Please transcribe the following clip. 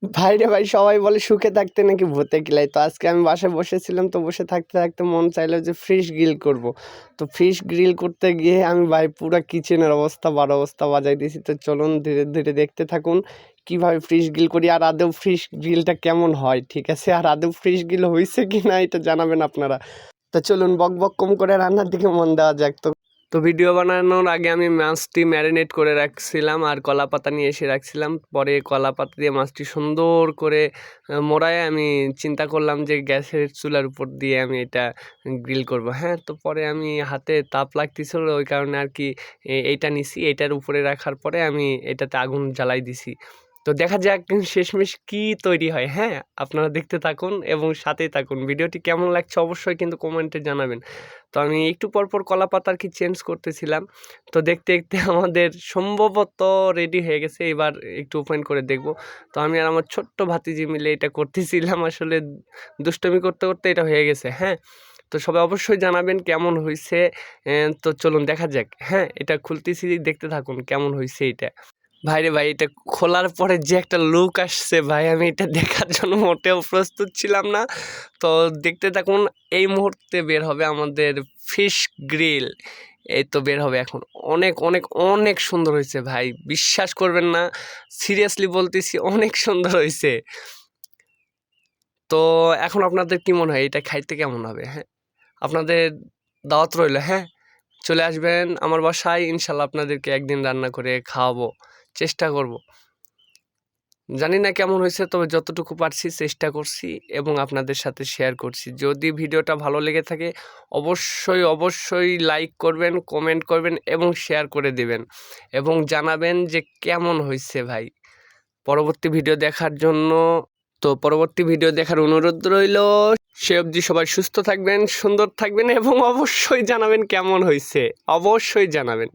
ভাইরে ভাই, সবাই বলে সুখে থাকতে নাকি ভূতে কিলাই। তো আজকে আমি বাসায় বসেছিলাম, তো বসে থাকতে থাকতে মন চাইলো যে ফিশ গ্রিল করব। তো ফিশ গ্রিল করতে গিয়ে আমি ভাই পুরা কিচেনের অবস্থা বার অবস্থা বাজাই দিয়েছি। তো চলুন ধীরে ধীরে দেখতে থাকুন কিভাবে ফিশ গ্রিল করি, আর আদৌ ফিশ গ্রিলটা কেমন হয়, ঠিক আছে? আর আদৌ ফিশ গ্রিল হয়েছে কি না এটা জানাবেন আপনারা। তো চলুন বক বক কম করে রান্নার দিকে মন দেওয়া যাক। তো ভিডিও বানানোর আগে আমি মাছটি ম্যারিনেট করে রাখছিলাম আর কলা পাতা নিয়ে এসে রাখছিলাম। পরে কলা পাতা দিয়ে মাছটি সুন্দর করে মোড়ায় আমি চিন্তা করলাম যে গ্যাসের চুলার উপর দিয়ে আমি এটা গ্রিল করব। হ্যাঁ, তো পরে আমি হাতে তাপ লাগতেছিল, ওই কারণে আর কি এইটা নিছি। এইটার উপরে রাখার পরে আমি এটাতে আগুন জ্বালাই দিছি। তো দেখা যাক শেষমেশ কি তৈরি হয়। হ্যাঁ, আপনারা দেখতে থাকুন এবং সাথেই থাকুন। ভিডিওটি কেমন লাগছে অবশ্যই কিন্তু কমেন্টে জানাবেন। তো আমি একটু পরপর কলা পাতা আর কি চেঞ্জ করতেছিলাম। তো দেখতে দেখতে আমাদের সম্ভবত রেডি হয়ে গেছে। এবার একটু ওপেন করে দেখব। তো আমি আর আমার ছোট্ট ভাতিজি মিলে এটা করতেছিলাম। আসলে দুষ্টুমি করতে করতে এটা হয়ে গেছে। হ্যাঁ, তো সবাই অবশ্যই জানাবেন কেমন হয়েছে। তো চলুন দেখা যাক। হ্যাঁ, এটা খুলতেছি, দেখতে থাকুন কেমন হয়েছে এটা। ভাইরে ভাই, এটা খোলার পরে যে একটা লুক আসছে ভাই, আমি এটা দেখার জন্য মোটেও প্রস্তুত ছিলাম না। তো দেখতে থাকুন, এই মুহূর্তে বের হবে আমাদের ফিশ গ্রিল। এই তো বের হবে এখন। অনেক অনেক অনেক সুন্দর হয়েছে ভাই, বিশ্বাস করবেন না, সিরিয়াসলি বলতেছি অনেক সুন্দর হয়েছে। তো এখন আপনাদের কি মনে হয় এটা খাইতে কেমন হবে? হ্যাঁ, আপনাদের দাওয়াত রইল। হ্যাঁ, চলে আসবেন আমার বাসায়, ইনশাল্লাহ আপনাদেরকে একদিন রান্না করে খাওয়াবো, চেষ্টা করব। জানি না কেমন হয়েছে, তবে যতটুকু পারছি চেষ্টা করছি এবং আপনাদের সাথে শেয়ার করছি। যদি ভিডিওটা ভালো লেগে থাকে অবশ্যই অবশ্যই লাইক করবেন, কমেন্ট করবেন এবং শেয়ার করে দেবেন এবং জানাবেন যে কেমন হয়েছে ভাই। পরবর্তী ভিডিও দেখার জন্য, তো পরবর্তী ভিডিও দেখার অনুরোধ রইল। সে অবধি সবাই সুস্থ থাকবেন, সুন্দর থাকবেন এবং অবশ্যই জানাবেন কেমন হয়েছে, অবশ্যই জানাবেন।